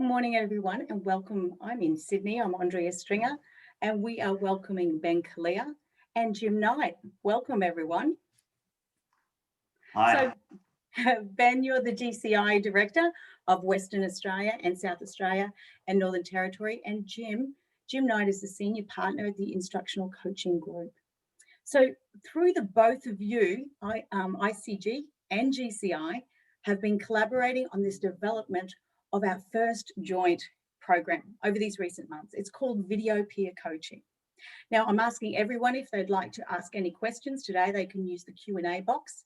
morning, everyone, and welcome. I'm in Sydney. I'm Andrea Stringer, and we are welcoming Ben Calleja and Jim Knight. Welcome, everyone. Hi. So, Ben, you're the GCI Director of Western Australia and South Australia and Northern Territory, and Jim Knight is the Senior Partner at the Instructional Coaching Group. So, through the both of you, ICG and GCI have been collaborating on this development of our first joint program over these recent months. It's called Video Peer Coaching. Now, I'm asking everyone if they'd like to ask any questions today, they can use the Q&A box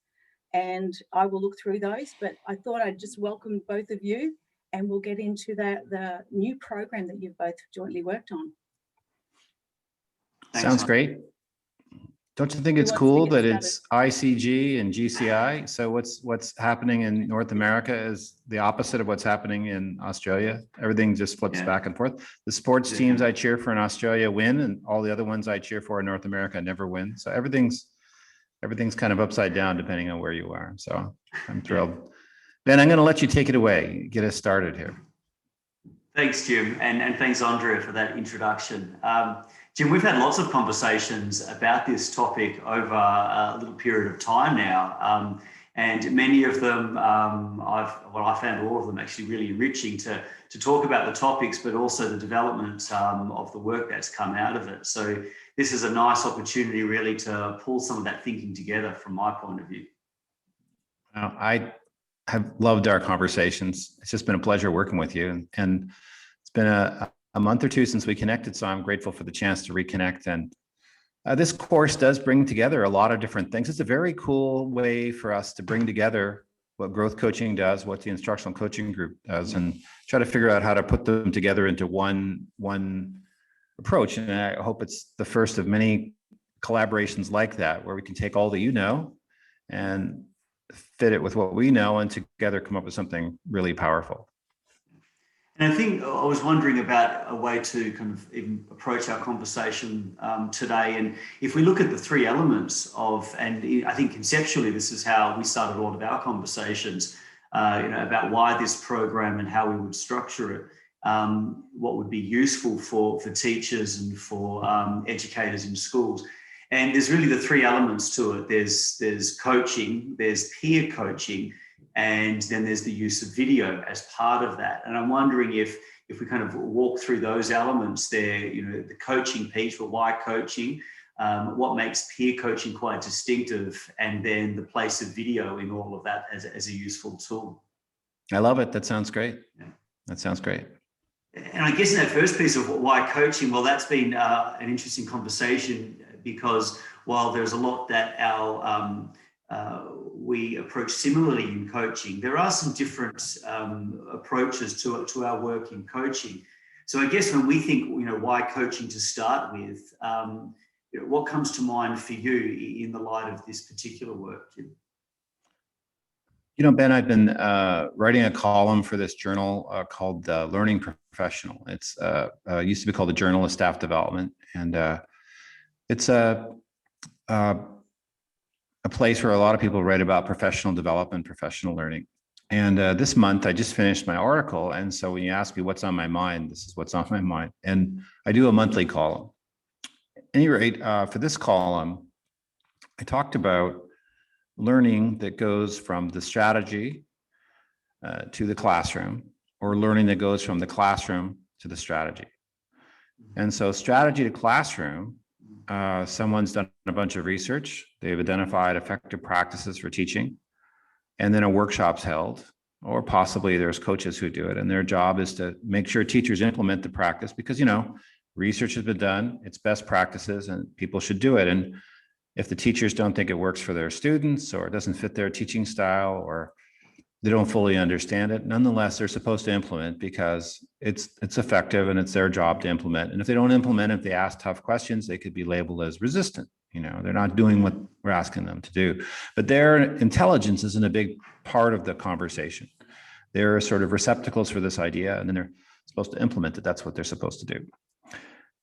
and I will look through those, but I thought I'd just welcome both of you and we'll get into the new program that you've both jointly worked on. Sounds great. Don't you think it's cool that it's ICG and GCI? So what's happening in North America is the opposite of what's happening in Australia. Everything just flips back and forth. The sports teams I cheer for in Australia win, and all the other ones I cheer for in North America never win. So everything's kind of upside down depending on where you are. So I'm thrilled. Ben, I'm going to let you take it away. Get us started here. Thanks, Jim, and thanks, Andrea, for that introduction. Jim, we've had lots of conversations about this topic over a little period of time now, and many of them, I found all of them actually really enriching to talk about the topics, but also the development of the work that's come out of it. So this is a nice opportunity really to pull some of that thinking together from my point of view. I have loved our conversations. It's just been a pleasure working with you, and it's been a month or two since we connected, so I'm grateful for the chance to reconnect. And this course does bring together a lot of different things. It's a very cool way for us to bring together what growth coaching does, what the instructional coaching group does, and try to figure out how to put them together into one approach. And I hope it's the first of many collaborations like that, where we can take all that you know and fit it with what we know and together come up with something really powerful. And I think I was wondering about a way to kind of even approach our conversation today. And if we look at the three elements of, and I think conceptually, this is how we started all of our conversations, about why this program and how we would structure it, what would be useful for teachers and for educators in schools. And there's really the three elements to it. There's coaching, there's peer coaching, and then there's the use of video as part of that. And I'm wondering if we kind of walk through those elements there, the coaching piece, but why coaching, what makes peer coaching quite distinctive, and then the place of video in all of that as a useful tool. I love it. That sounds great. Yeah. That sounds great. And I guess in that first piece of why coaching, well, that's been an interesting conversation, because while there's a lot that we approach similarly in coaching, there are some different approaches to our work in coaching. So I guess when we think, why coaching to start with, what comes to mind for you in the light of this particular work, Jim? Ben, I've been writing a column for this journal called Learning Professional. It's used to be called the Journal of Staff Development, and it's a place where a lot of people write about professional development, professional learning. And this month, I just finished my article. And so when you ask me what's on my mind, this is what's on my mind. And I do a monthly column. At any rate, for this column, I talked about learning that goes from the strategy to the classroom, or learning that goes from the classroom to the strategy. And so strategy to classroom, someone's done a bunch of research. They've identified effective practices for teaching, and then a workshop's held, or possibly there's coaches who do it. And their job is to make sure teachers implement the practice, because, research has been done, it's best practices, and people should do it. And if the teachers don't think it works for their students, or it doesn't fit their teaching style, or they don't fully understand it, nonetheless, they're supposed to implement, because it's effective and it's their job to implement. And if they don't implement it, if they ask tough questions, they could be labeled as resistant. They're not doing what we're asking them to do. But their intelligence isn't a big part of the conversation. They're sort of receptacles for this idea, and then they're supposed to implement it. That's what they're supposed to do.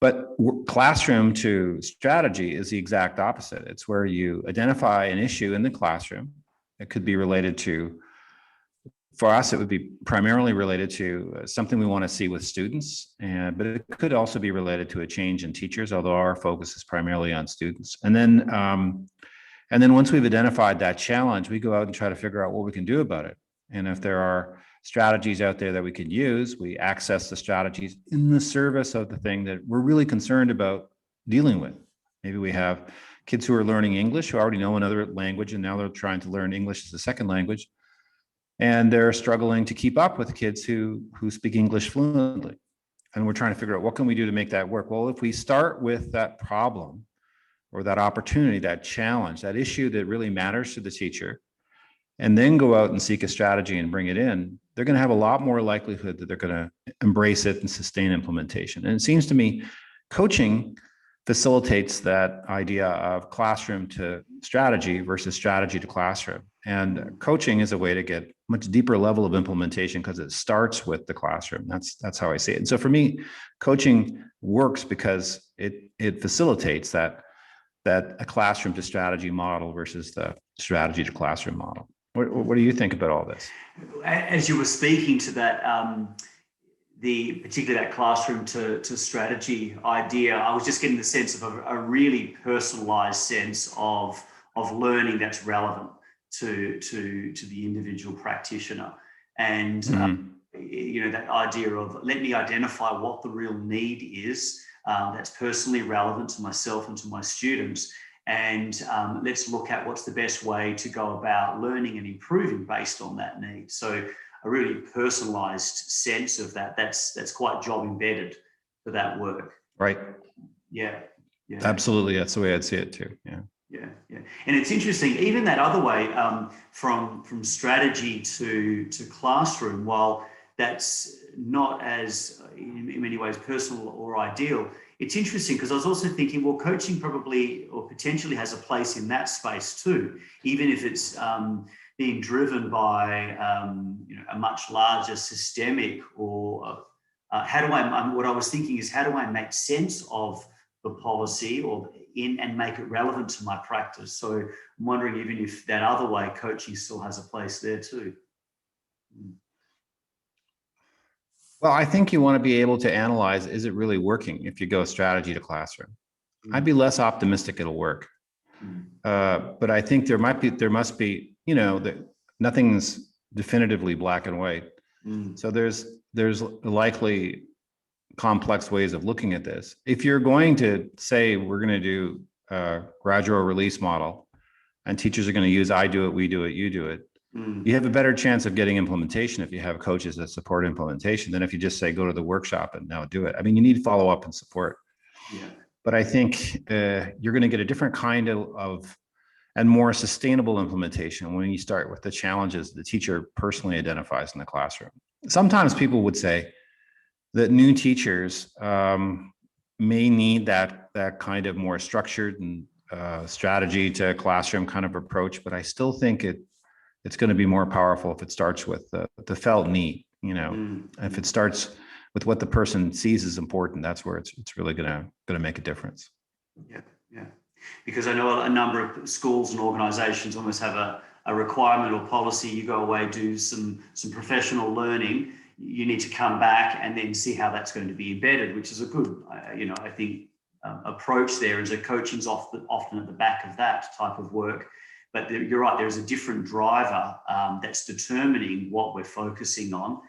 But classroom to strategy is the exact opposite. It's where you identify an issue in the classroom. It could be related to For us, it would be primarily related to something we want to see with students, but it could also be related to a change in teachers, although our focus is primarily on students. And then once we've identified that challenge, we go out and try to figure out what we can do about it. And if there are strategies out there that we can use, we access the strategies in the service of the thing that we're really concerned about dealing with. Maybe we have kids who are learning English who already know another language, and now they're trying to learn English as a second language. And they're struggling to keep up with kids who speak English fluently. And we're trying to figure out what can we do to make that work? Well, if we start with that problem or that opportunity, that challenge, that issue that really matters to the teacher, and then go out and seek a strategy and bring it in, they're going to have a lot more likelihood that they're going to embrace it and sustain implementation. And it seems to me coaching facilitates that idea of classroom to strategy versus strategy to classroom. And coaching is a way to get much deeper level of implementation because it starts with the classroom. That's how I see it. And so for me, coaching works because it facilitates that a classroom to strategy model versus the strategy to classroom model. What do you think about all this? As you were speaking to that, particularly that classroom to strategy idea, I was just getting the sense of a really personalized sense of learning that's relevant to the individual practitioner. And that idea of let me identify what the real need is that's personally relevant to myself and to my students. And let's look at what's the best way to go about learning and improving based on that need. So a really personalized sense of that's quite job embedded for that work. Right. Yeah. Absolutely. That's the way I'd see it too. Yeah. And it's interesting, even that other way, from strategy to classroom, while that's not as in many ways personal or ideal, it's interesting because I was also thinking, well, coaching probably or potentially has a place in that space too, even if it's being driven by a much larger systemic or what I was thinking is how do I make sense of the policy and make it relevant to my practice? So I'm wondering even if that other way coaching still has a place there too. Well, I think you want to be able to analyze, is it really working if you go strategy to classroom? I'd be less optimistic it'll work. But I think there must be, that nothing's definitively black and white. So there's likely complex ways of looking at this. If you're going to say we're going to do a gradual release model and teachers are going to use I do it, we do it, you do it, you have a better chance of getting implementation if you have coaches that support implementation than if you just say go to the workshop and now do it. I mean, you need follow up and support. But I think you're going to get a different kind of and more sustainable implementation when you start with the challenges the teacher personally identifies in the classroom. Sometimes people would say that new teachers may need that kind of more structured and strategy to classroom kind of approach, but I still think it's going to be more powerful if it starts with the felt need. If it starts with what the person sees as important, that's where it's really going to make a difference. Yeah. Because I know a number of schools and organisations almost have a requirement or policy. You go away, do some professional learning. You need to come back and then see how that's going to be embedded, which is a good, I think, approach there. Is that coaching's often at the back of that type of work. But you're right, there's a different driver that's determining what we're focusing on,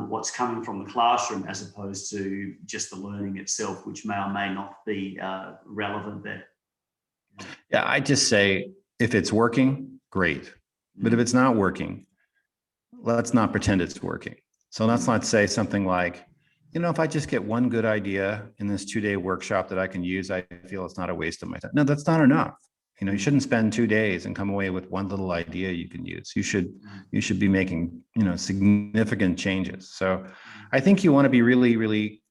what's coming from the classroom as opposed to just the learning itself, which may or may not be relevant there. Yeah, I just say if it's working, great. But if it's not working, let's not pretend it's working. So let's not say something like, if I just get one good idea in this 2-day workshop that I can use, I feel it's not a waste of my time. No, that's not enough. You shouldn't spend 2 days and come away with one little idea you can use. You should be making, significant changes. So I think you want to be really, really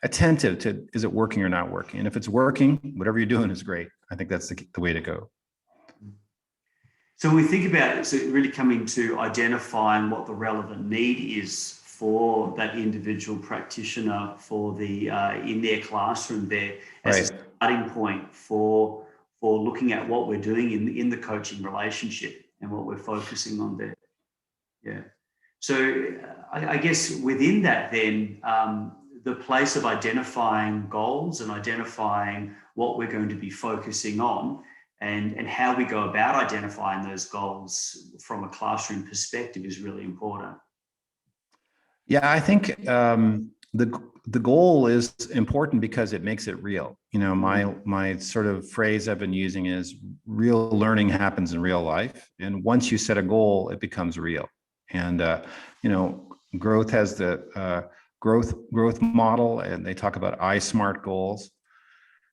attentive to, is it working or not working? And if it's working, whatever you're doing is great. I think that's the way to go. So when we think about it, so really coming to identifying what the relevant need is for that individual practitioner for the in their classroom there as a starting point for looking at what we're doing in the coaching relationship and what we're focusing on there. Yeah. So I guess within that then, the place of identifying goals and identifying what we're going to be focusing on and how we go about identifying those goals from a classroom perspective is really important. Yeah, I think the goal is important because it makes it real. You know, my sort of phrase I've been using is real learning happens in real life, and once you set a goal, it becomes real. And you know, growth has the growth model, and they talk about I-SMART goals,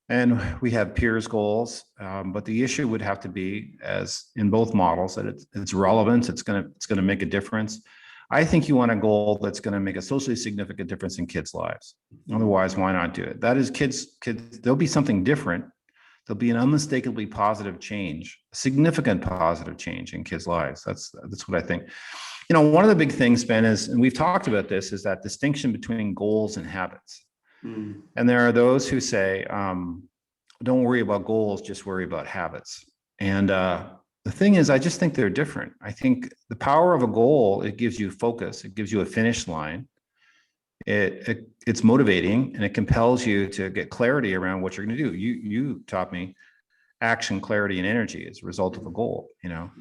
and we have peers goals. But the issue would have to be, as in both models, that it's relevant. It's gonna make a difference. I think you want a goal that's going to make a socially significant difference in kids' lives. Otherwise, why not do it? That is, kids, there'll be something different. There'll be an unmistakably positive change, significant positive change in kids' lives. That's what I think. You know, one of the big things, Ben, is, and we've talked about this, is that distinction between goals and habits. And there are those who say, don't worry about goals, just worry about habits. And the thing is, I just think they're different. I think the power of a goal, it gives you focus, it gives you a finish line. It's motivating, and it compels you to get clarity around what you're going to do. You taught me action, clarity, and energy as a result of a goal, you know.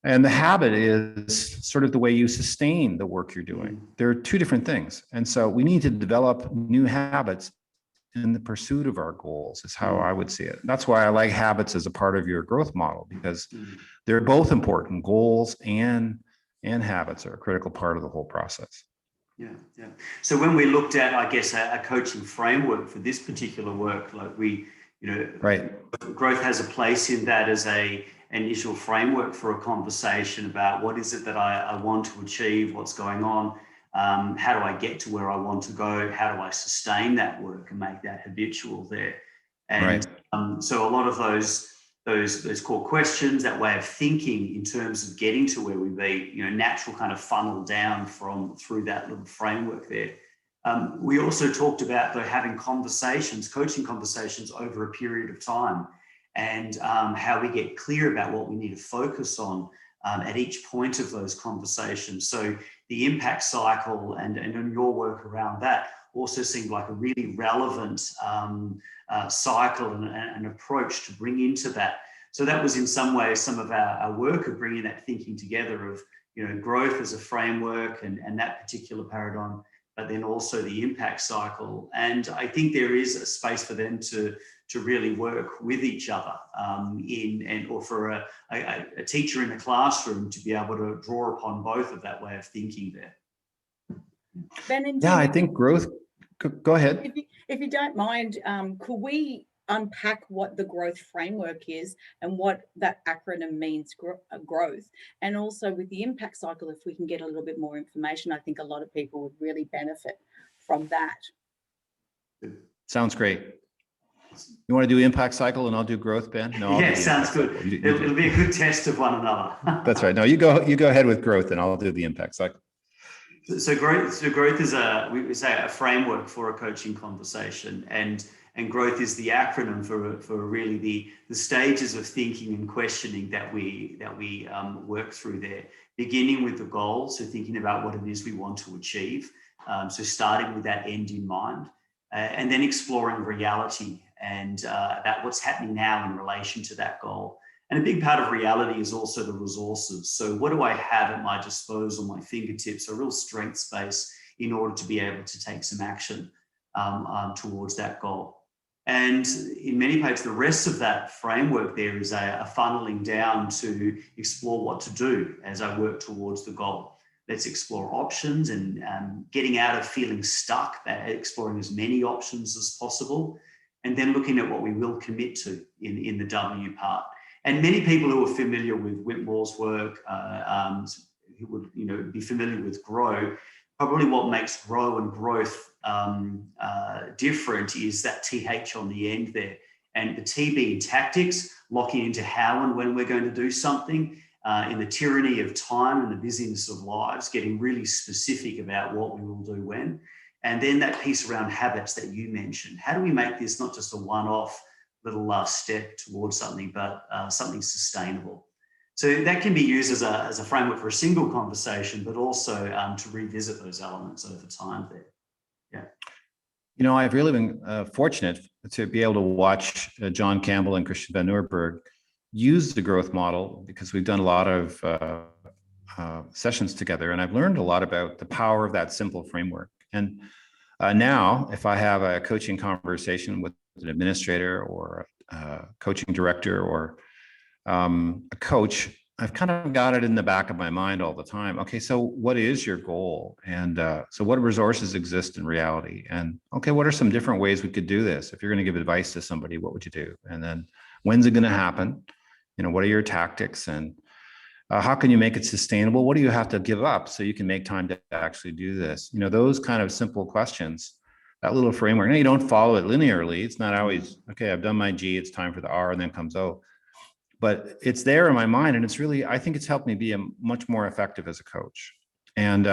And the habit is sort of the way you sustain the work you're doing. There are two different things. And so we need to develop new habits in the pursuit of our goals, is how I would see it. That's why I like habits as a part of your growth model, because they're both important. Goals and habits are a critical part of the whole process. Yeah. So when we looked at, I guess, a coaching framework for this particular work, like right, growth has a place in that as an initial framework for a conversation about what is it that I want to achieve, what's going on. How do I get to where I want to go? How do I sustain that work and make that habitual there? And so a lot of those core questions, that way of thinking in terms of getting to where we be, you know, natural kind of funnel down through that little framework there. We also talked about having coaching conversations over a period of time, and how we get clear about what we need to focus on at each point of those conversations. So the impact cycle and on your work around that also seemed like a really relevant cycle and approach to bring into that. So that was in some ways some of our work of bringing that thinking together of, you know, growth as a framework and that particular paradigm, but then also the impact cycle. And I think there is a space for them to really work with each other or for a teacher in the classroom to be able to draw upon both of that way of thinking there. Ben and yeah, Jim, I think growth, go ahead. If you don't mind, could we unpack what the growth framework is and what that acronym means, growth, and also with the impact cycle, if we can get a little bit more information, I think a lot of people would really benefit from that. Sounds great. You want to do impact cycle and I'll do growth, Ben? No, yeah, sounds good. It'll be a good test of one another. That's right. No, you go ahead with growth and I'll do the impact cycle. So growth is we say a framework for a coaching conversation, and growth is the acronym for really the stages of thinking and questioning that we work through there, beginning with the goal, so thinking about what it is we want to achieve, so starting with that end in mind, and then exploring reality and about what's happening now in relation to that goal. And a big part of reality is also the resources. So what do I have at my disposal, my fingertips, a real strength space in order to be able to take some action towards that goal. And in many ways, the rest of that framework there is a funneling down to explore what to do as I work towards the goal. Let's explore options and getting out of feeling stuck, exploring as many options as possible, and then looking at what we will commit to in the W part. And many people who are familiar with Whitmore's work, who would be familiar with GROW, probably what makes GROW and growth different is that TH on the end there. And the T being tactics, locking into how and when we're going to do something, in the tyranny of time and the busyness of lives, getting really specific about what we will do when. And then that piece around habits that you mentioned. How do we make this not just a one-off little step towards something, but something sustainable? So that can be used as a framework for a single conversation, but also to revisit those elements over time there. Yeah. You know, I've really been fortunate to be able to watch John Campbell and Christian Van Nieuwenburg use the growth model, because we've done a lot of sessions together, and I've learned a lot about the power of that simple framework. And now, if I have a coaching conversation with an administrator or a coaching director or a coach, I've kind of got it in the back of my mind all the time. Okay, so what is your goal? And so what resources exist in reality? And okay, what are some different ways we could do this? If you're going to give advice to somebody, what would you do? And then when's it going to happen? You know, what are your tactics? And how can you make it sustainable? What do you have to give up so you can make time to actually do this? You know, those kind of simple questions, that little framework. Now, you don't follow it linearly. It's not always, okay, I've done my G, it's time for the R, and then comes O. But it's there in my mind, and it's really, I think it's helped me be much more effective as a coach. And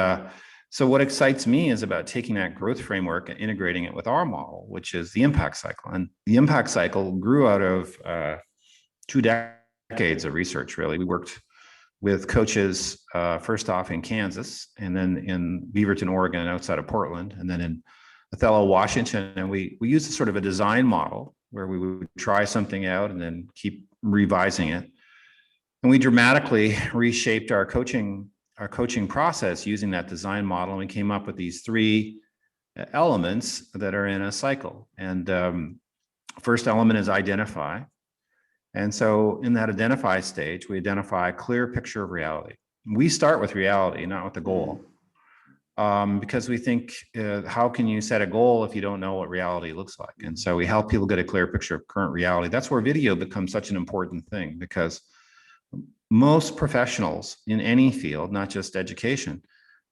so what excites me is about taking that growth framework and integrating it with our model, which is the impact cycle. And the impact cycle grew out of 2 decades of research, really. We worked with coaches, first off in Kansas, and then in Beaverton, Oregon, outside of Portland, and then in Othello, Washington. And we used a sort of a design model where we would try something out and then keep revising it. And we dramatically reshaped our coaching process using that design model. And we came up with these 3 elements that are in a cycle. And first element is identify. And so in that identify stage, we identify a clear picture of reality. We start with reality, not with the goal. Because we think, how can you set a goal if you don't know what reality looks like? And so we help people get a clear picture of current reality. That's where video becomes such an important thing, because most professionals in any field, not just education,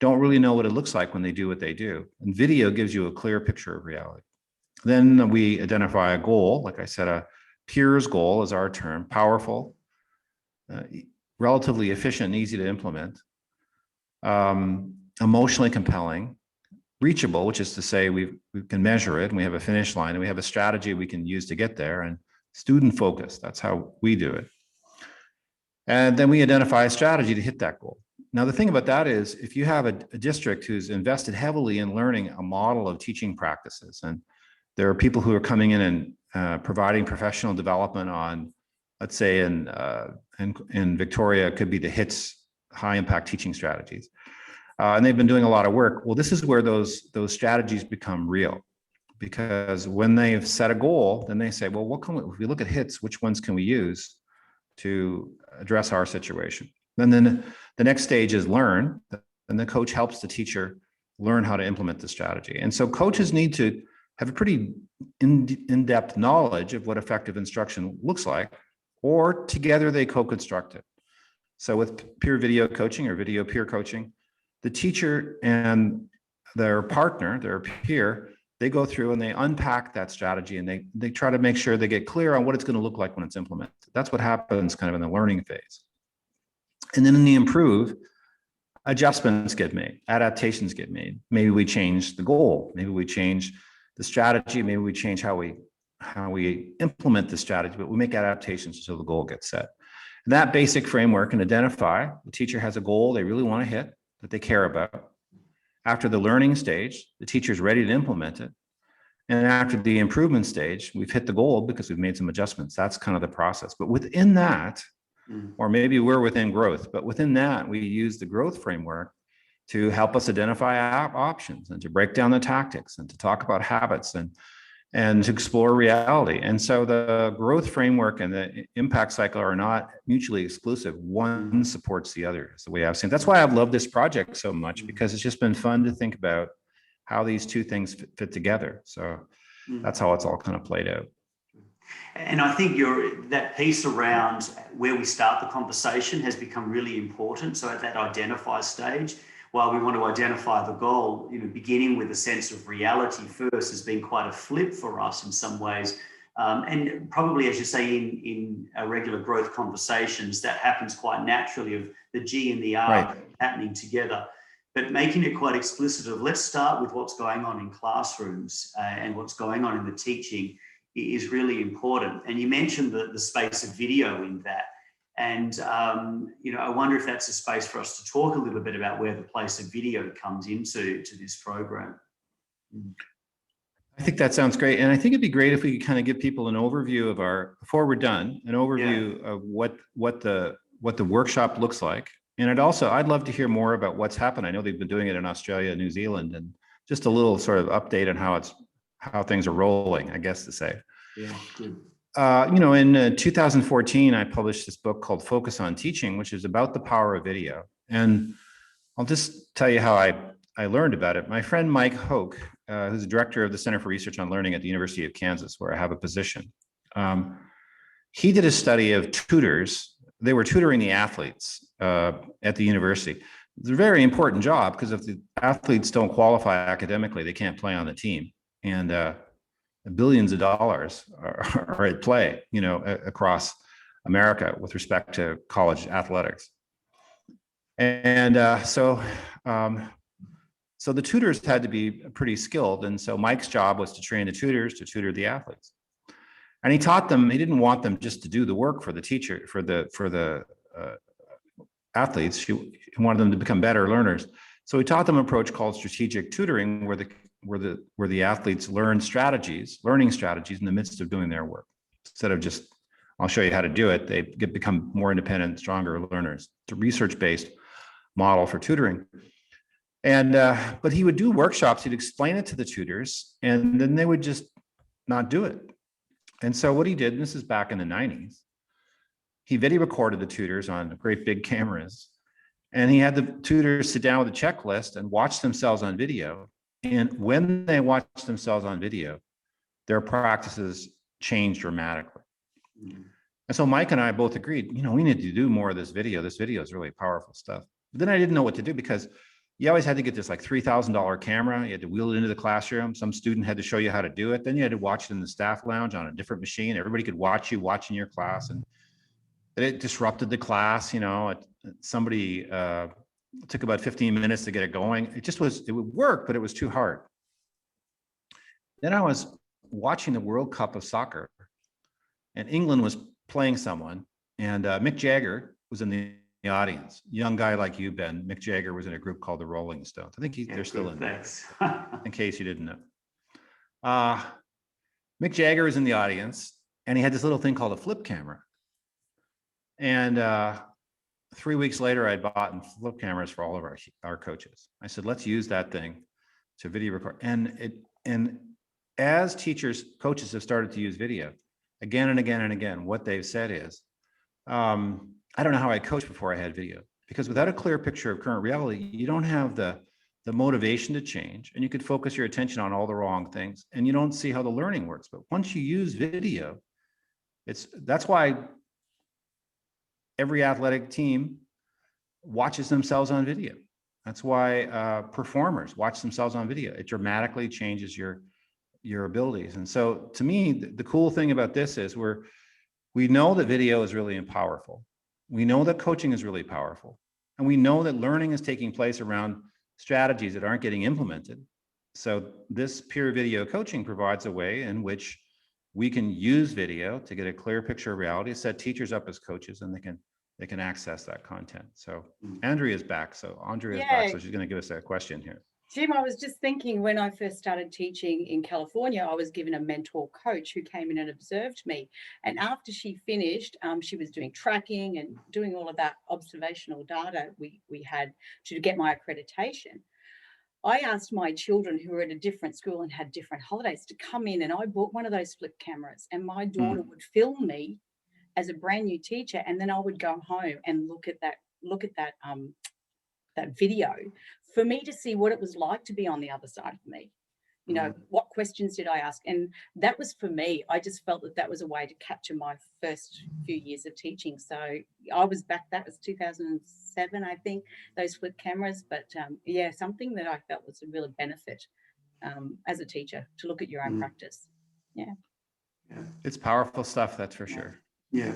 don't really know what it looks like when they do what they do. And video gives you a clear picture of reality. Then we identify a goal. Like I said, a peer's goal is our term: powerful, relatively efficient and easy to implement, emotionally compelling, reachable, which is to say we can measure it and we have a finish line and we have a strategy we can use to get there, and student focused. That's how we do it. And then we identify a strategy to hit that goal. Now, the thing about that is, if you have a district who's invested heavily in learning a model of teaching practices, and there are people who are coming in and providing professional development on, let's say in Victoria, it could be the HITS, high impact teaching strategies. And they've been doing a lot of work. Well, this is where those strategies become real, because when they've set a goal, then they say, well, if we look at HITS, which ones can we use to address our situation? And then the next stage is learn, and the coach helps the teacher learn how to implement the strategy. And so coaches need to have a pretty in-depth knowledge of what effective instruction looks like, or together they co-construct it. So with peer video coaching or video peer coaching, the teacher and their partner, their peer, they go through and they unpack that strategy, and they try to make sure they get clear on what it's going to look like when it's implemented. That's what happens kind of in the learning phase. And then in the improve, adjustments get made, adaptations get made. Maybe we change the goal, maybe we change the strategy, maybe we change how we implement the strategy, but we make adaptations until the goal gets set. And that basic framework can identify the teacher has a goal they really want to hit, that they care about. After the learning stage, the teacher's ready to implement it. And after the improvement stage, we've hit the goal because we've made some adjustments. That's kind of the process. But within that, or maybe we're within growth, but within that, we use the growth framework to help us identify options and to break down the tactics and to talk about habits and to explore reality. And so the growth framework and the impact cycle are not mutually exclusive. One supports the other, is the way I've seen. That's why I've loved this project so much, because it's just been fun to think about how these two things fit together. So that's how it's all kind of played out. And I think that piece around where we start the conversation has become really important. So at that identify stage, while we want to identify the goal, beginning with a sense of reality first has been quite a flip for us in some ways. And probably, as you say, in regular growth conversations, that happens quite naturally, of the G and the R happening together. But making it quite explicit of, let's start with what's going on in classrooms and what's going on in the teaching is really important. And you mentioned the space of video in that. And, I wonder if that's a space for us to talk a little bit about where the place of video comes into this program. I think that sounds great. And I think it'd be great if we could kind of give people an overview of before we're done, an overview of what the workshop looks like. And I'd love to hear more about what's happened. I know they've been doing it in Australia and New Zealand, and just a little sort of update on how things are rolling, I guess to say. Yeah, good. In 2014, I published this book called Focus on Teaching, which is about the power of video. And I'll just tell you how I learned about it. My friend Mike Hoke, who's the director of the Center for Research on Learning at the University of Kansas, where I have a position, he did a study of tutors. They were tutoring the athletes at the university. It's a very important job because if the athletes don't qualify academically, they can't play on the team. And billions of dollars are at play, across America with respect to college athletics. And so the tutors had to be pretty skilled. And so Mike's job was to train the tutors to tutor the athletes. And he taught them, he didn't want them just to do the work for the teacher, for the athletes. He wanted them to become better learners. So he taught them an approach called strategic tutoring, where the athletes learning strategies in the midst of doing their work. Instead of just, I'll show you how to do it, they become more independent, stronger learners. It's a research-based model for tutoring. And but he would do workshops, he'd explain it to the tutors, and then they would just not do it. And so what he did, and this is back in the 90s, he video recorded the tutors on great big cameras, and he had the tutors sit down with a checklist and watch themselves on video. And when they watched themselves on video, their practices changed dramatically. And so Mike and I both agreed, we need to do more of this video. This video is really powerful stuff. But then I didn't know what to do because you always had to get this like $3,000 camera. You had to wheel it into the classroom. Some student had to show you how to do it. Then you had to watch it in the staff lounge on a different machine. Everybody could watch you watching your class, and it disrupted the class. Somebody it took about 15 minutes to get it going. It would work, but it was too hard. Then I was watching the World Cup of Soccer, and England was playing someone, and Mick Jagger was in the audience. Young guy like you, Ben. Mick Jagger was in a group called the Rolling Stones. I think they're still in there, in case you didn't know. Mick Jagger was in the audience, and he had this little thing called a flip camera. And 3 weeks later, I'd bought flip cameras for all of our coaches. I said, let's use that thing to video record. And as coaches have started to use video again and again and again, what they've said is, I don't know how I coached before I had video, because without a clear picture of current reality, you don't have the motivation to change, and you could focus your attention on all the wrong things, and you don't see how the learning works. But once you use video, that's why every athletic team watches themselves on video. That's why performers watch themselves on video. It dramatically changes your abilities. And so to me, the cool thing about this is we know that video is really powerful. We know that coaching is really powerful. And we know that learning is taking place around strategies that aren't getting implemented. So this peer video coaching provides a way in which we can use video to get a clear picture of reality, set teachers up as coaches, and they can access that content. So Andrea's back. So Andrea's back. So she's going to give us a question here. Jim, I was just thinking, when I first started teaching in California, I was given a mentor coach who came in and observed me. And after she finished, she was doing tracking and doing all of that observational data we had to get my accreditation. I asked my children who were at a different school and had different holidays to come in, and I bought one of those flip cameras, and my daughter would film me as a brand new teacher, and then I would go home and look at that video for me to see what it was like to be on the other side of me. What questions did I ask? And that was, for me, I just felt that was a way to capture my first few years of teaching. So I was back, that was 2007, I think, those flip cameras. But something that I felt was a real benefit as a teacher, to look at your own practice. Yeah. It's powerful stuff, that's for sure. Yeah.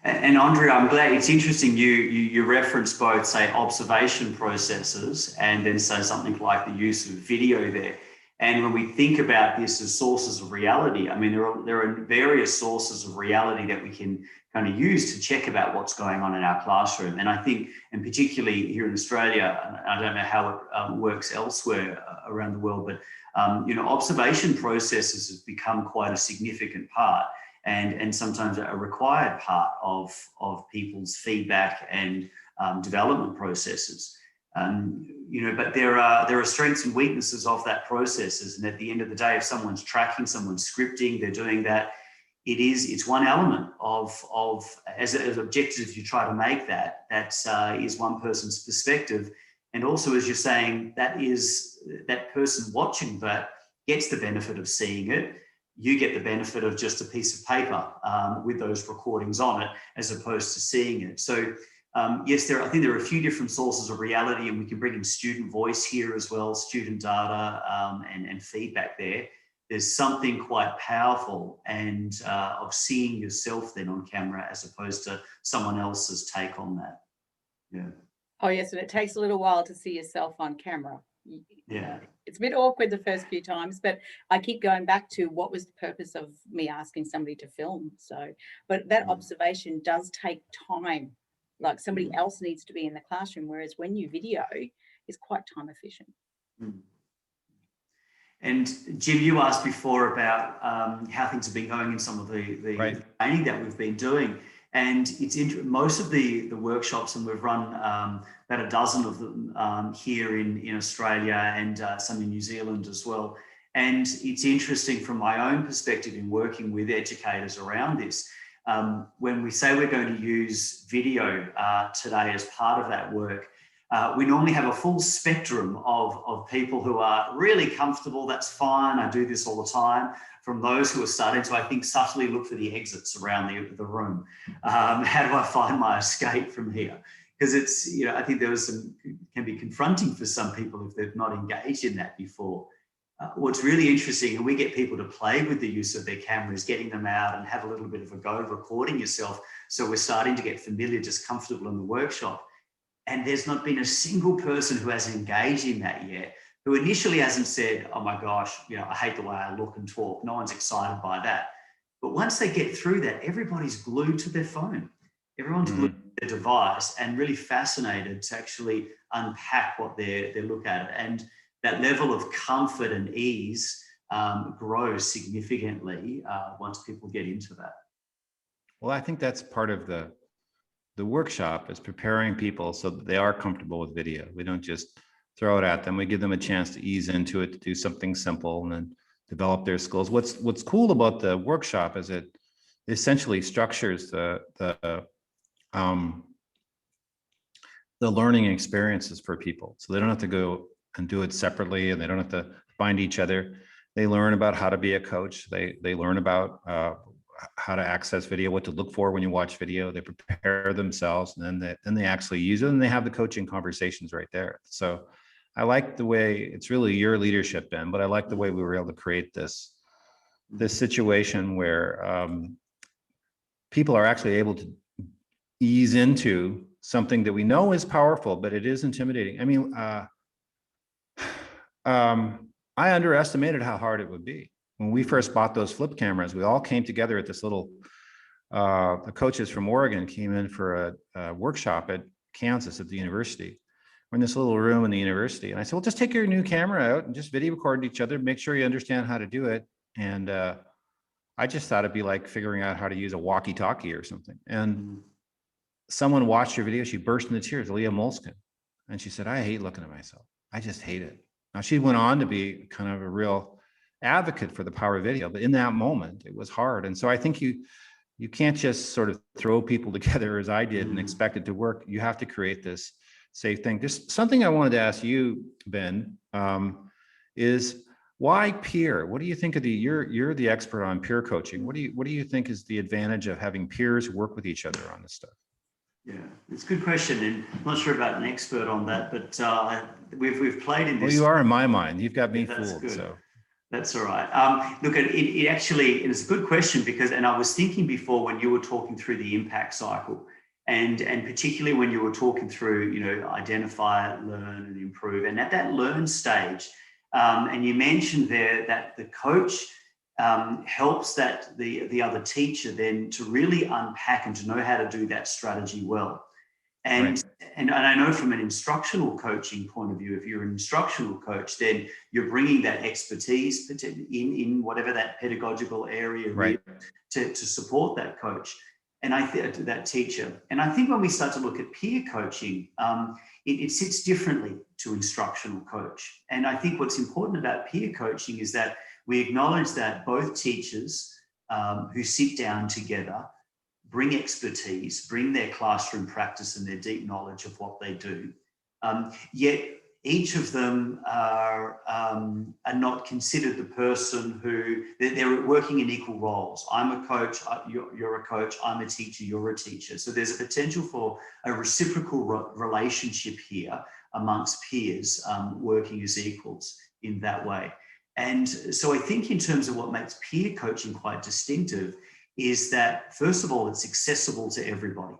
And Andrea, I'm glad, it's interesting you reference both, say, observation processes and then say something like the use of video there. And when we think about this as sources of reality, I mean, there are various sources of reality that we can kind of use to check about what's going on in our classroom. And I think, and particularly here in Australia, I don't know how it works elsewhere around the world, but observation processes have become quite a significant part and sometimes a required part of people's feedback and development processes. But there are strengths and weaknesses of that processes. And at the end of the day, if someone's tracking, someone's scripting, they're doing that, it's one element of as objective as you try to make that is one person's perspective. And also, as you're saying, that person watching that gets the benefit of seeing it. You get the benefit of just a piece of paper with those recordings on it, as opposed to seeing it. So yes, I think there are a few different sources of reality, and we can bring in student voice here as well, student data and feedback there. There's something quite powerful and of seeing yourself then on camera as opposed to someone else's take on that. Yeah. Oh, yes, and it takes a little while to see yourself on camera. Yeah. It's a bit awkward the first few times, but I keep going back to what was the purpose of me asking somebody to film. So, but that observation does take time. Like somebody else needs to be in the classroom, whereas when you video, it's quite time efficient. Mm. And Jim, you asked before about how things have been going in some of the Right. training that we've been doing. And most of the workshops, and we've run about a dozen of them here in Australia and some in New Zealand as well. And it's interesting from my own perspective in working with educators around this. When we say we're going to use video today as part of that work, we normally have a full spectrum of people who are really comfortable. That's fine. I do this all the time. From those who are starting to, I think, subtly look for the exits around the room. How do I find my escape from here? Because it's, I think can be confronting for some people if they've not engaged in that before. What's really interesting, and we get people to play with the use of their cameras, getting them out and have a little bit of a go, recording yourself. So we're starting to get familiar, just comfortable in the workshop. And there's not been a single person who has engaged in that yet, who initially hasn't said, oh my gosh, I hate the way I look and talk. No one's excited by that. But once they get through that, everybody's glued to their phone. Everyone's glued to their device and really fascinated to actually unpack what they look at. And that level of comfort and ease grows significantly once people get into that. Well, I think that's part of the workshop, is preparing people so that they are comfortable with video. We don't just throw it at them. We give them a chance to ease into it, to do something simple and then develop their skills. What's cool about the workshop is it essentially structures the learning experiences for people. So they don't have to go and do it separately, and they don't have to find each other. They learn about how to be a coach. They learn about how to access video, what to look for when you watch video. They prepare themselves, and then they actually use it, and they have the coaching conversations right there. So I like the way, it's really your leadership, Ben, but I like the way we were able to create this situation where people are actually able to ease into something that we know is powerful, but it is intimidating. I mean, I underestimated how hard it would be. When we first bought those flip cameras, we all came together at this little, the coaches from Oregon came in for a workshop at Kansas at the university. We're in this little room in the university. And I said, well, just take your new camera out and just video record each other, make sure you understand how to do it. And I just thought it'd be like figuring out how to use a walkie-talkie or something. And someone watched your video, she burst into tears, Leah Moleskin. And she said, I hate looking at myself. I just hate it. Now, she went on to be kind of a real advocate for the power of video, but in that moment, it was hard. And so I think you can't just sort of throw people together as I did and expect it to work. You have to create this safe thing. Just something I wanted to ask you, Ben, is why peer? What do you think of you're the expert on peer coaching. What do you think is the advantage of having peers work with each other on this stuff? Yeah, it's a good question, and I'm not sure about an expert on that, but we've played in this. Well, you are in my mind. You've got me fooled. Good. So that's all right. Look, it actually is a good question because, and I was thinking before when you were talking through the impact cycle, and particularly when you were talking through, identify, learn, and improve, and at that learn stage, And you mentioned there that the coach helps that the other teacher then to really unpack and to know how to do that strategy well. And, Right. and I know from an instructional coaching point of view, if you're an instructional coach, then you're bringing that expertise in whatever that pedagogical area Right. is to support that coach and that teacher. And I think when we start to look at peer coaching, it sits differently to instructional coach. And I think what's important about peer coaching is that we acknowledge that both teachers who sit down together bring expertise, bring their classroom practice and their deep knowledge of what they do. Yet each of them are not considered the person who, they're working in equal roles. I'm a coach, you're a coach, I'm a teacher, you're a teacher. So there's a potential for a reciprocal relationship here amongst peers working as equals in that way. And so I think in terms of what makes peer coaching quite distinctive is that, first of all, it's accessible to everybody,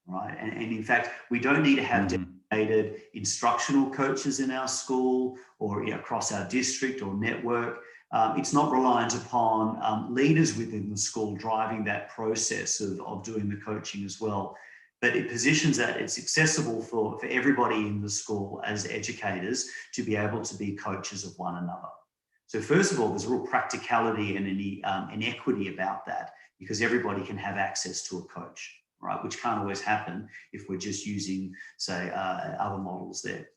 right? And in fact, we don't need to have dedicated instructional coaches in our school or across our district or network. It's not reliant upon leaders within the school driving that process of doing the coaching as well. But it positions that it's accessible for everybody in the school as educators to be able to be coaches of one another. So first of all, there's a real practicality and an equity about that, because everybody can have access to a coach, right? Which can't always happen if we're just using, say, other models there.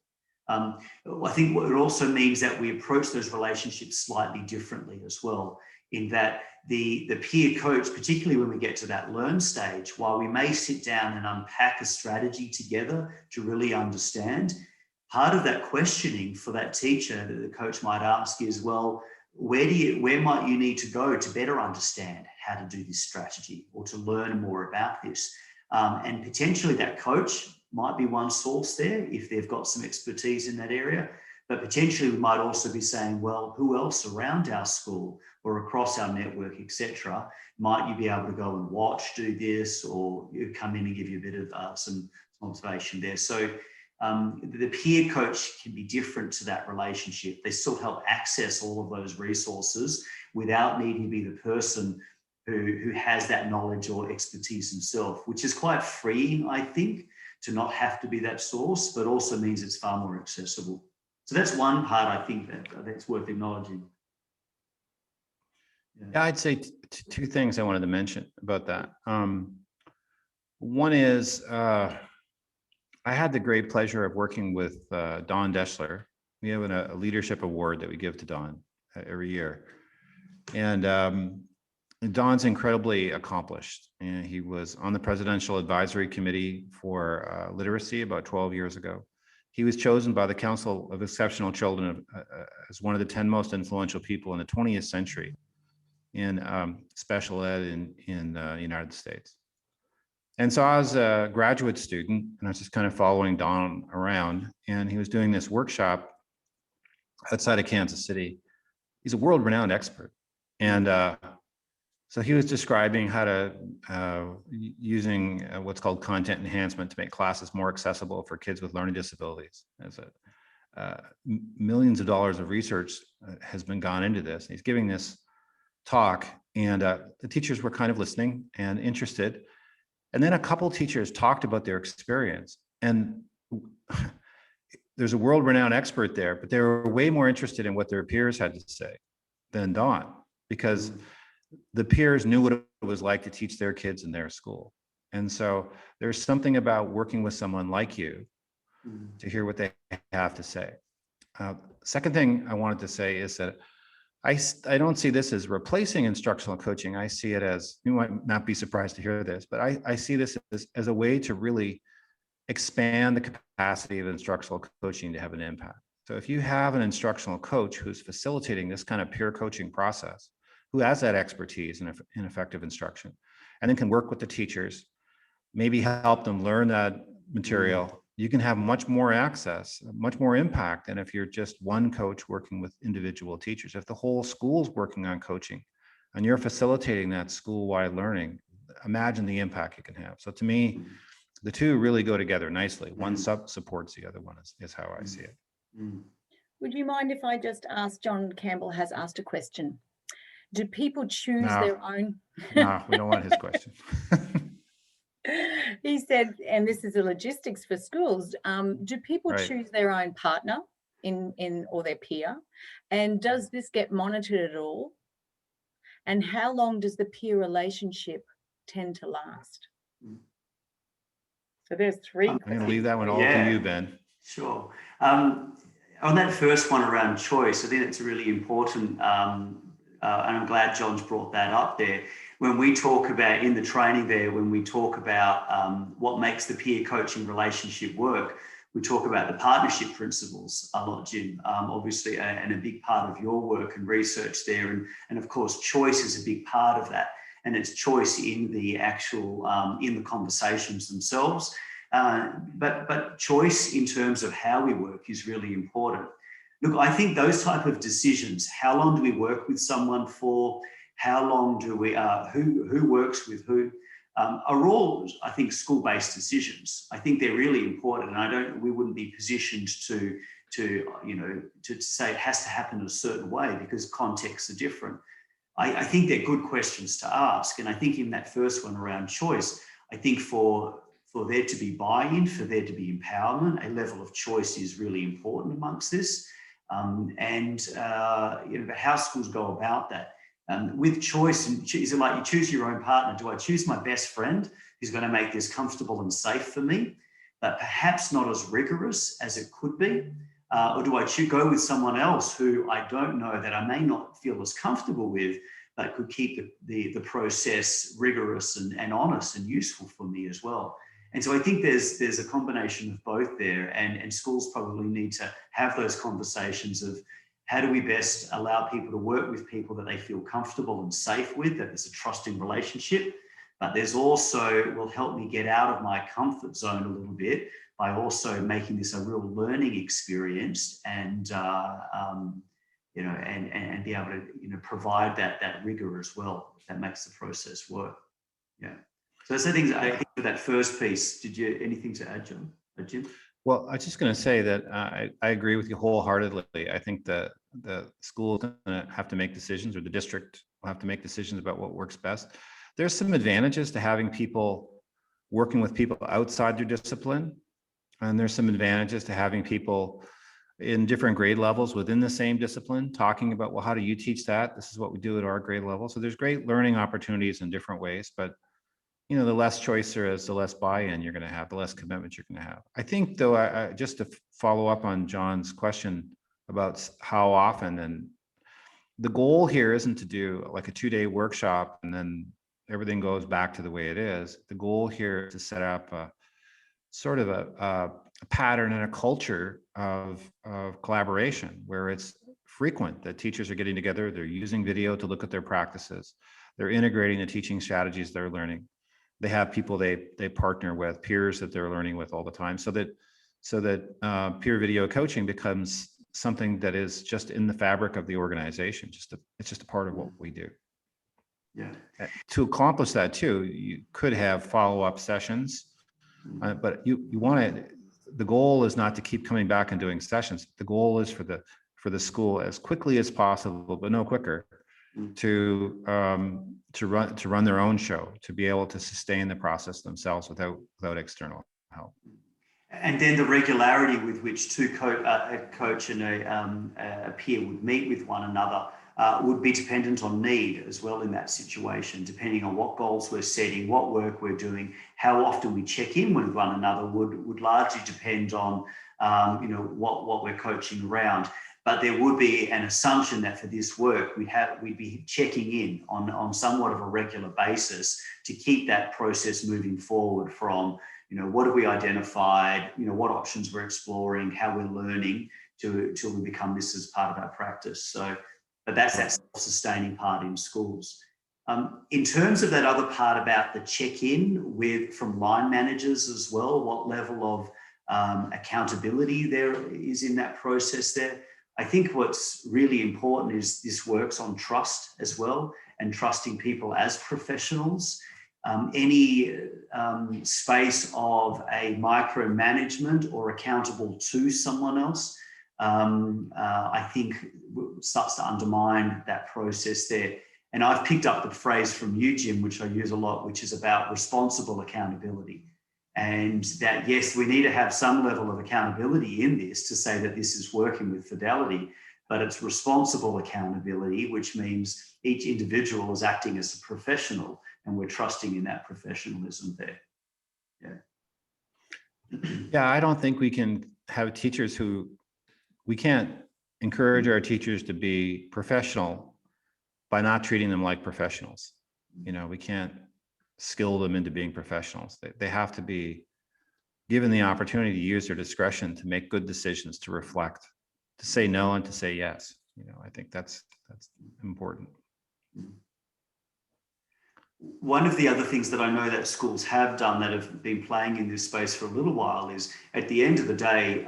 I think what it also means that we approach those relationships slightly differently as well, in that the peer coach, particularly when we get to that learn stage, while we may sit down and unpack a strategy together to really understand, part of that questioning for that teacher that the coach might ask is, well, where might you need to go to better understand how to do this strategy or to learn more about this? And potentially that coach might be one source there if they've got some expertise in that area. But potentially we might also be saying, well, who else around our school or across our network, etc., might you be able to go and watch do this, or you come in and give you a bit of some observation there. So the peer coach can be different to that relationship. They still help access all of those resources without needing to be the person who has that knowledge or expertise himself, which is quite freeing, I think, to not have to be that source, but also means it's far more accessible. So that's one part I think that's worth acknowledging. Yeah, I'd say two things I wanted to mention about that. One is I had the great pleasure of working with Don Deschler. We have a leadership award that we give to Don every year. And Don's incredibly accomplished. And he was on the Presidential Advisory Committee for Literacy about 12 years ago. He was chosen by the Council of Exceptional Children as one of the 10 most influential people in the 20th century in special ed in the United States. And so I was a graduate student and I was just kind of following Don around, and he was doing this workshop outside of Kansas City. He's a world-renowned expert. And so he was describing how to, using what's called content enhancement to make classes more accessible for kids with learning disabilities. As millions of dollars of research has been gone into this. He's giving this talk, and the teachers were kind of listening and interested. And then a couple teachers talked about their experience, and there's a world-renowned expert there, but they were way more interested in what their peers had to say than Don, because the peers knew what it was like to teach their kids in their school. And so there's something about working with someone like you to hear what they have to say. Second thing I wanted to say is that I don't see this as replacing instructional coaching. I see it as, you might not be surprised to hear this, but I see this as a way to really expand the capacity of instructional coaching to have an impact. So if you have an instructional coach who's facilitating this kind of peer coaching process, who has that expertise in effective instruction, and then can work with the teachers, maybe help them learn that material, you can have much more access, much more impact than if you're just one coach working with individual teachers. If the whole school's working on coaching and you're facilitating that school-wide learning, imagine the impact it can have. So to me, the two really go together nicely. One supports the other one is how I see it. Would you mind if I just ask, John Campbell has asked a question. Do people choose No. their own? No, we don't want his question. He said, and this is a logistics for schools, do people Right. choose their own partner in or their peer? And does this get monitored at all? And how long does the peer relationship tend to last? So there's three. I'm going to leave that one all to you, Ben. Sure. On that first one around choice, I think it's really important, and I'm glad John's brought that up there. When we talk about, in the training there, when we talk about what makes the peer coaching relationship work, we talk about the partnership principles a lot, Jim, obviously, and a big part of your work and research there. And of course, choice is a big part of that. And it's choice in the actual, in the conversations themselves. But choice in terms of how we work is really important. Look, I think those type of decisions, how long do we work with someone for, how long do we, who works with who, are all, I think, school-based decisions. I think they're really important, and we wouldn't be positioned to say it has to happen in a certain way because contexts are different. I think they're good questions to ask, and I think in that first one around choice, I think for there to be buy-in, for there to be empowerment, a level of choice is really important amongst this, but how schools go about that. With choice, is it like you choose your own partner? Do I choose my best friend who's going to make this comfortable and safe for me, but perhaps not as rigorous as it could be? Or do I go with someone else who I don't know, that I may not feel as comfortable with, but could keep the process rigorous and honest and useful for me as well? And so I think there's a combination of both there, and schools probably need to have those conversations of how do we best allow people to work with people that they feel comfortable and safe with, that there's a trusting relationship, but there's also, will help me get out of my comfort zone a little bit by also making this a real learning experience and be able to provide that rigor as well that makes the process work. Yeah. So those are things I think for that first piece. Did you anything to add, John? Jim? Well, I was just going to say that I agree with you wholeheartedly. I think that the school is going to have to make decisions, or the district will have to make decisions about what works best. There's some advantages to having people working with people outside their discipline, and there's some advantages to having people in different grade levels within the same discipline talking about, well, how do you teach that? This is what we do at our grade level. So there's great learning opportunities in different ways, but the less choice there is, the less buy-in you're going to have, the less commitment you're going to have. I think, though, I just to follow up on John's question about how often, and the goal here isn't to do like a 2-day workshop and then everything goes back to the way it is. The goal here is to set up a sort of a pattern and a culture of collaboration where it's frequent that teachers are getting together, they're using video to look at their practices, they're integrating the teaching strategies they're learning. They have people they partner with, peers that they're learning with all the time, so that peer video coaching becomes something that is just in the fabric of the organization. It's just a part of what we do. Yeah. To accomplish that too, you could have follow-up sessions, but you want to. The goal is not to keep coming back and doing sessions. The goal is for the school as quickly as possible, but no quicker, to run their own show, to be able to sustain the process themselves without external help. And then the regularity with which a coach and a peer would meet with one another would be dependent on need as well in that situation, depending on what goals we're setting, what work we're doing, how often we check in with one another would largely depend on what we're coaching around. But there would be an assumption that for this work, we'd be checking in on somewhat of a regular basis to keep that process moving forward from, what have we identified, what options we're exploring, how we're learning till we become this as part of our practice. So, but that's that self-sustaining part in schools. In terms of that other part about the check-in from line managers as well, what level of accountability there is in that process there. I think what's really important is this works on trust as well, and trusting people as professionals. Any space of a micromanagement or accountable to someone else I think starts to undermine that process there. And I've picked up the phrase from you, Jim, which I use a lot, which is about responsible accountability. And that, yes, we need to have some level of accountability in this to say that this is working with fidelity, but it's responsible accountability, which means each individual is acting as a professional and we're trusting in that professionalism there. Yeah. Yeah, I don't think we can have teachers we can't encourage our teachers to be professional by not treating them like professionals. You know, we can't skill them into being professionals. They have to be given the opportunity to use their discretion to make good decisions, to reflect, to say no and to say yes. You know, I think that's important. One of the other things that I know that schools have done that have been playing in this space for a little while is, at the end of the day,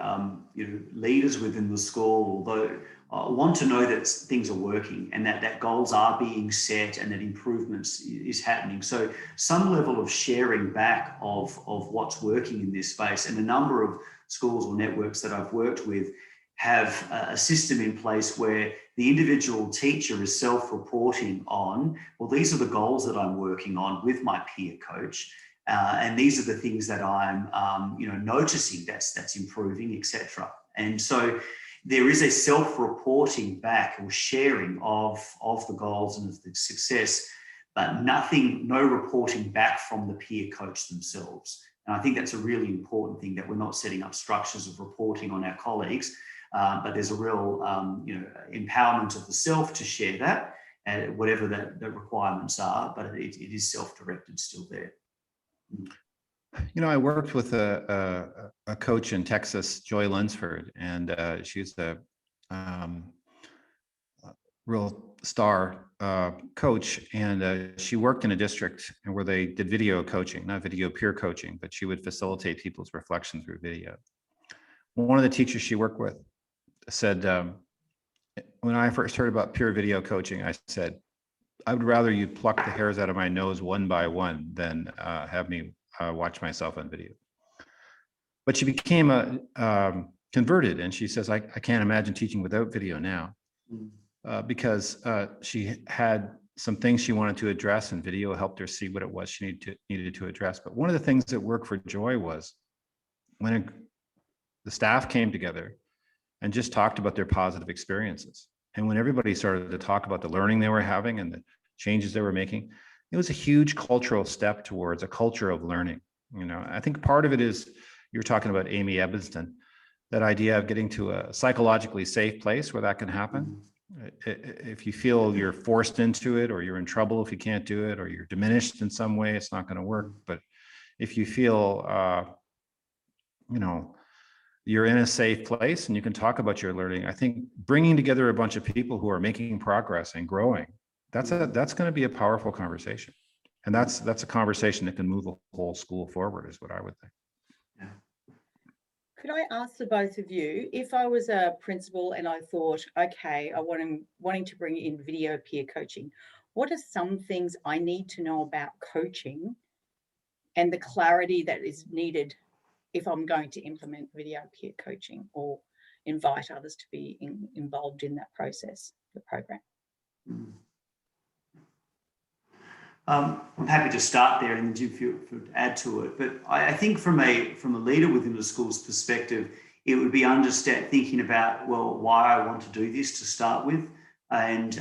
leaders within the school, although want to know that things are working and that goals are being set and that improvements is happening. So some level of sharing back of what's working in this space, and a number of schools or networks that I've worked with have a system in place where the individual teacher is self-reporting on, well, these are the goals that I'm working on with my peer coach, and these are the things that I'm, noticing that's improving, etc. And so there is a self-reporting back or sharing of the goals and of the success, but no reporting back from the peer coach themselves. And I think that's a really important thing, that we're not setting up structures of reporting on our colleagues, but there's a real, empowerment of the self to share that, whatever the requirements are, but it is self-directed still there. You know, I worked with a coach in Texas, Joy Lunsford, and she's a real star coach. And she worked in a district where they did video coaching, not video peer coaching, but she would facilitate people's reflection through video. One of the teachers she worked with said, when I first heard about peer video coaching, I said, I would rather you pluck the hairs out of my nose one by one than have me watch myself on video. But she became converted, and she says, I can't imagine teaching without video now, because she had some things she wanted to address, and video helped her see what it was she needed to address. But one of the things that worked for Joy was when the staff came together and just talked about their positive experiences. And when everybody started to talk about the learning they were having and the changes they were making, it was a huge cultural step towards a culture of learning. You know, I think part of it is, you're talking about Amy Evanston, that idea of getting to a psychologically safe place where that can happen. If you feel you're forced into it, or you're in trouble if you can't do it, or you're diminished in some way, it's not going to work. But if you feel, you're in a safe place and you can talk about your learning, I think bringing together a bunch of people who are making progress and growing, that's going to be a powerful conversation. And that's a conversation that can move a whole school forward, is what I would think. Yeah. Could I ask the both of you, if I was a principal and I thought, okay, wanting to bring in video peer coaching, what are some things I need to know about coaching and the clarity that is needed if I'm going to implement video peer coaching or invite others to be involved in that process, the program? I'm happy to start there, and Jim, if you add to it. But I think from a leader within the school's perspective, it would be thinking about, well, why I want to do this to start with. And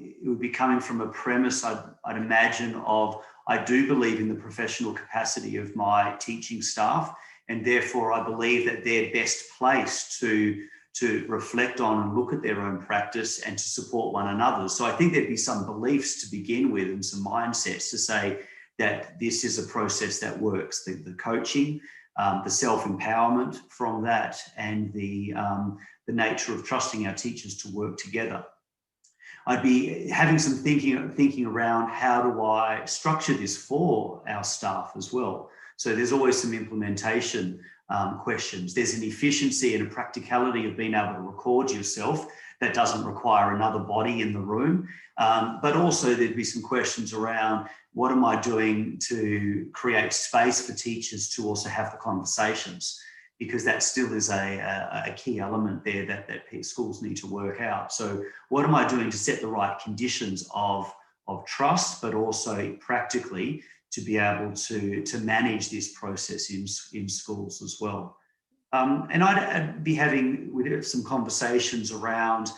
it would be coming from a premise, I'd imagine, of, I do believe in the professional capacity of my teaching staff, and therefore I believe that they're best placed to reflect on and look at their own practice and to support one another. So I think there'd be some beliefs to begin with and some mindsets to say that this is a process that works. The coaching, the self-empowerment from that, and the nature of trusting our teachers to work together. I'd be having some thinking around, how do I structure this for our staff as well? So there's always some implementation questions. There's an efficiency and a practicality of being able to record yourself that doesn't require another body in the room. But also there'd be some questions around, what am I doing to create space for teachers to also have the conversations? because that still is a key element there that schools need to work out. So what am I doing to set the right conditions of trust, but also practically to be able to manage this process in schools as well. And I'd be having some conversations around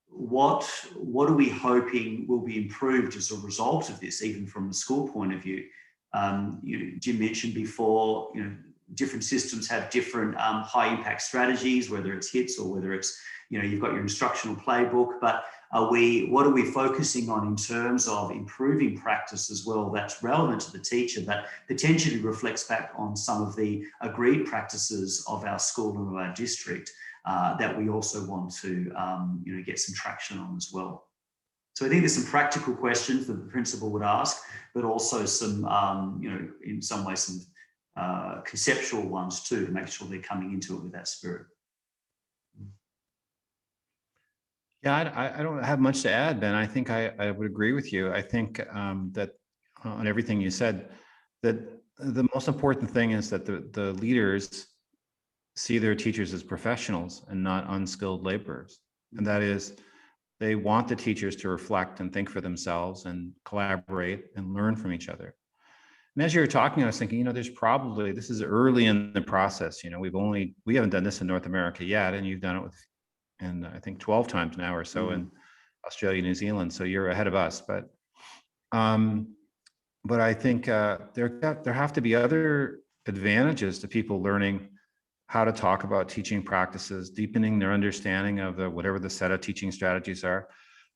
what are we hoping will be improved as a result of this, even from the school point of view. Jim mentioned before, different systems have different high impact strategies, whether it's HITS or whether it's, you've got your instructional playbook, but what are we focusing on in terms of improving practice as well that's relevant to the teacher, that potentially reflects back on some of the agreed practices of our school and of our district that we also want to get some traction on as well. So I think there's some practical questions that the principal would ask, but also some, in some ways, some conceptual ones too, to make sure they're coming into it with that spirit. Yeah, I don't have much to add, Ben. I think I would agree with you. I think that on everything you said, that the most important thing is that the leaders see their teachers as professionals and not unskilled laborers. And that is, they want the teachers to reflect and think for themselves and collaborate and learn from each other. And as you were talking, I was thinking, this is early in the process. We haven't done this in North America yet, and you've done it and I think 12 times now or so in Australia, New Zealand. So you're ahead of us. But I think there have to be other advantages to people learning how to talk about teaching practices, deepening their understanding of whatever the set of teaching strategies are.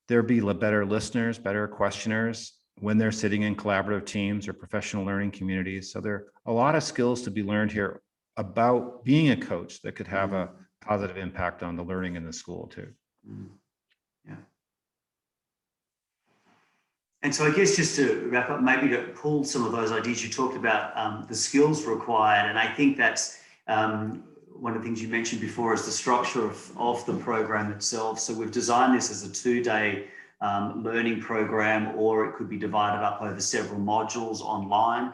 There'll be better listeners, better questioners when they're sitting in collaborative teams or professional learning communities. So there are a lot of skills to be learned here about being a coach that could have a positive impact on the learning in the school too. Yeah. And so I guess just to wrap up, maybe to pull some of those ideas you talked about, the skills required, and I think that's one of the things you mentioned before is the structure of the program itself. So we've designed this as a 2-day learning program, or it could be divided up over several modules online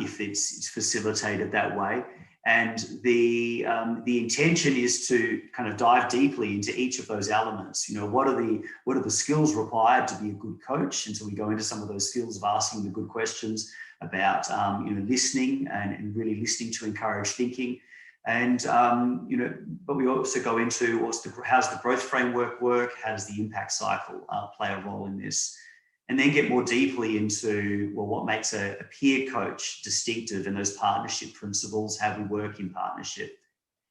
if it's facilitated that way. And the intention is to kind of dive deeply into each of those elements. What are the skills required to be a good coach? And so we go into some of those skills of asking the good questions about listening and really listening to encourage thinking. And but we also go into how's the growth framework work? How does the impact cycle play a role in this? And then get more deeply into, what makes a peer coach distinctive, and those partnership principles, how we work in partnership.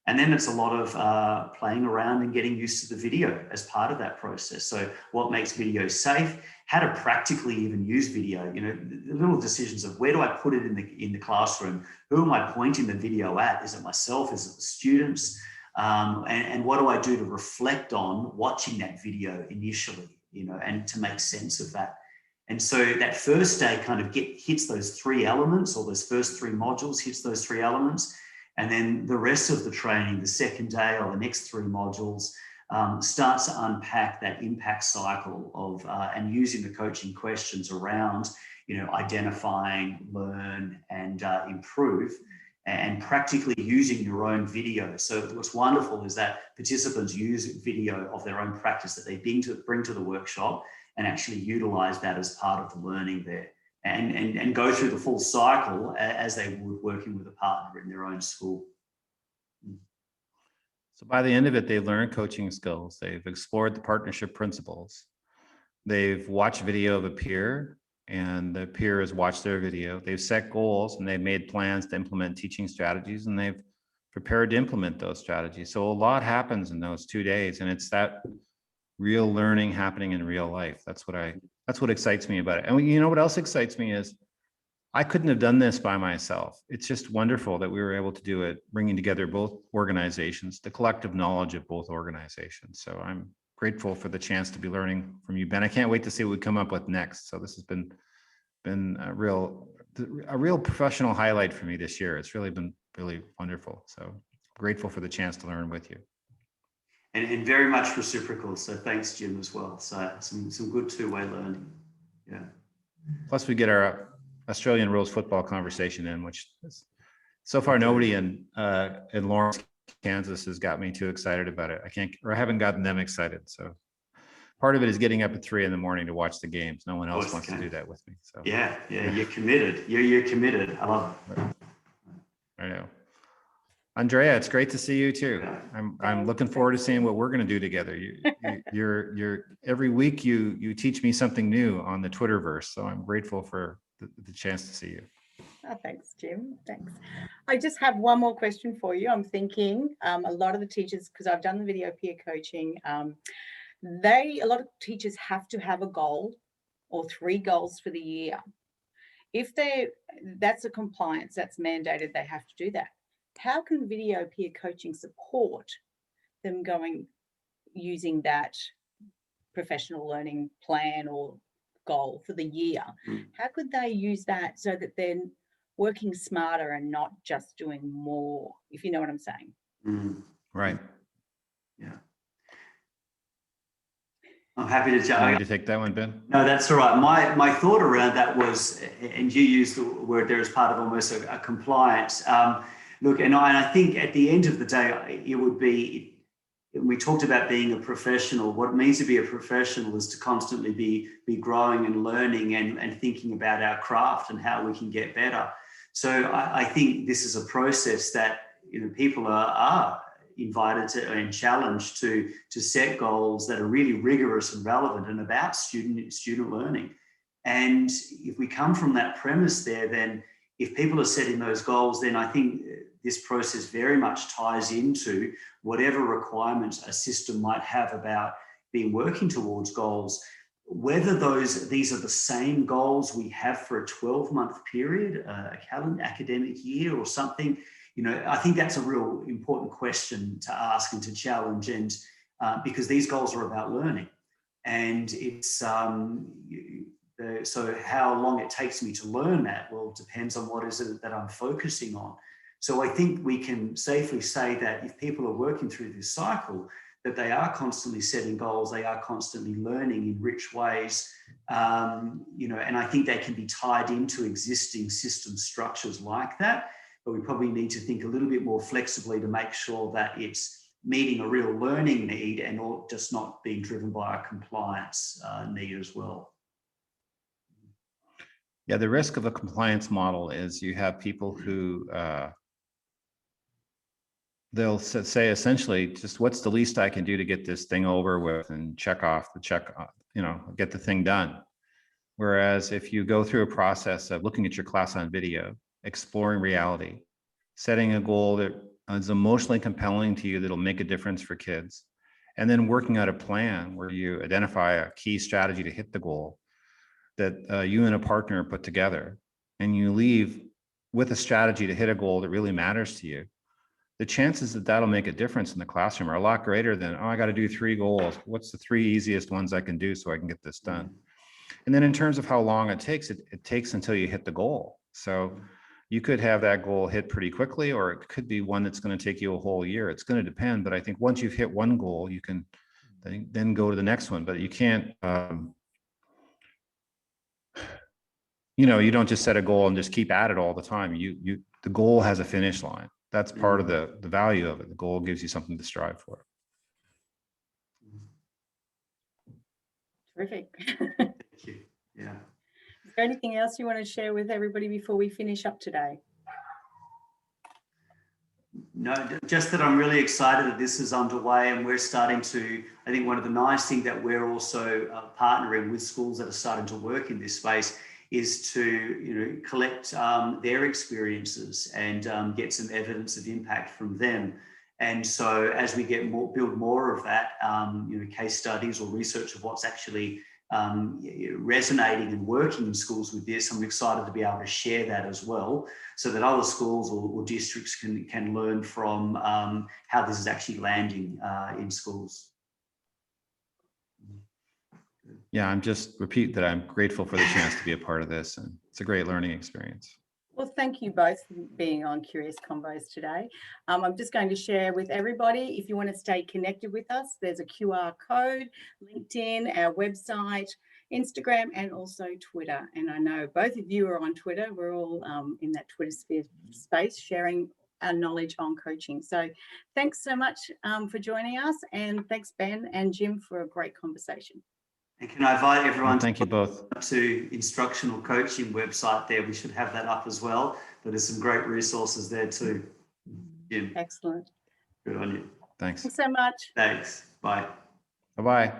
And then it's a lot of playing around and getting used to the video as part of that process. So what makes video safe, how to practically even use video, the little decisions of where do I put it in the classroom? Who am I pointing the video at? Is it myself? Is it the students? And what do I do to reflect on watching that video initially, and to make sense of that? And so that first day kind of hits those 3 elements, or those first 3 modules hits those 3 elements. And then the rest of the training, the second day or the next 3 modules, starts to unpack that impact cycle of and using the coaching questions around, identifying, learn, and improve, and practically using your own video. So what's wonderful is that participants use video of their own practice that they bring to the workshop, and actually utilize that as part of the learning there, and go through the full cycle as they would working with a partner in their own school. So by the end of it, they've learned coaching skills. They've explored the partnership principles. They've watched video of a peer, and the peer has watched their video. They've set goals, and they've made plans to implement teaching strategies, and they've prepared to implement those strategies. So a lot happens in those 2 days, and it's that real learning happening in real life. That's what excites me about it. And what else excites me is I couldn't have done this by myself. It's just wonderful that we were able to do it, bringing together both organizations, the collective knowledge of both organizations. So I'm grateful for the chance to be learning from you, Ben. I can't wait to see what we come up with next. So this has been a real professional highlight for me this year. It's really been really wonderful. So grateful for the chance to learn with you. And very much reciprocal. So thanks, Jim, as well. So some good 2-way learning. Yeah. Plus we get our Australian rules football conversation in, which So far, nobody in Lawrence, Kansas has got me too excited about it. I haven't gotten them excited. So part of it is getting up at 3 a.m. to watch the games. No one else wants to do that with me. So yeah, you're committed. You're committed. I love it. I know. Andrea, it's great to see you too. I'm looking forward to seeing what we're going to do together. You're every week you teach me something new on the Twitterverse. So I'm grateful for the chance to see you. Oh, thanks, Jim. Thanks. I just have one more question for you. I'm thinking a lot of the teachers, because I've done the video peer coaching, a lot of teachers have to have a goal or 3 goals for the year. If that's a compliance, that's mandated, they have to do that. How can video peer coaching support them using that professional learning plan or goal for the year? How could they use that so that they're working smarter and not just doing more, if you know what I'm saying? Right. Yeah. I'm happy to jump. Want me to take that one, Ben? No, that's all right. My thought around that was, and you used the word there as part of almost a compliance. Look, and I think at the end of the day, it would be, we talked about being a professional. What it means to be a professional is to constantly be growing and learning and thinking about our craft and how we can get better. So I think this is a process that, you know, people are invited to and challenged to set goals that are really rigorous and relevant and about student learning. And if we come from that premise there, then if people are setting those goals, then I think this process very much ties into whatever requirements a system might have about being working towards goals. Whether these are the same goals we have for a 12-month period, a calendar academic year or something, you know, I think that's a real important question to ask and to challenge, and because these goals are about learning, and it's so how long it takes me to learn that, well, depends on what is it that I'm focusing on. So I think we can safely say that if people are working through this cycle, that they are constantly setting goals, they are constantly learning in rich ways, you know, and I think they can be tied into existing system structures like that. But we probably need to think a little bit more flexibly to make sure that it's meeting a real learning need and just not being driven by a compliance need as well. Yeah, the risk of a compliance model is you have people who they'll say essentially, just what's the least I can do to get this thing over with and check off the you know, get the thing done. Whereas if you go through a process of looking at your class on video, exploring reality, setting a goal that is emotionally compelling to you that'll make a difference for kids, and then working out a plan where you identify a key strategy to hit the goal that you and a partner put together, and you leave with a strategy to hit a goal that really matters to you, the chances that that'll make a difference in the classroom are a lot greater than, oh, I got to do 3 goals. What's the 3 easiest ones I can do so I can get this done? And then in terms of how long it takes, it takes until you hit the goal. So you could have that goal hit pretty quickly, or it could be one that's going to take you a whole year. It's going to depend. But I think once you've hit one goal, you can then go to the next one. But you can't, you know, you don't just set a goal and just keep at it all the time. The goal has a finish line. That's part of the value of it. The goal gives you something to strive for. Terrific. Thank you. Yeah. Is there anything else you want to share with everybody before we finish up today? No, just that I'm really excited that this is underway, and we're starting to, I think one of the nice things that we're also partnering with schools that are starting to work in this space is to, you know, collect their experiences and get some evidence of impact from them. And so as we build more of that, you know, case studies or research of what's actually resonating and working in schools with this, I'm excited to be able to share that as well, so that other schools or districts can learn from how this is actually landing in schools. Yeah, I'm just repeat that I'm grateful for the chance to be a part of this, and it's a great learning experience. Well, thank you both for being on Curious Combos today. I'm just going to share with everybody, if you want to stay connected with us, there's a QR code, LinkedIn, our website, Instagram, and also Twitter. And I know both of you are on Twitter. We're all in that Twitter space sharing our knowledge on coaching. So thanks so much for joining us. And thanks, Ben and Jim, for a great conversation. And can I invite everyone Thank you both. to instructional coaching website there? We should have that up as well. But there's some great resources there too. Jim. Excellent. Good on you. Thanks. Thanks so much. Thanks. Bye. Bye-bye.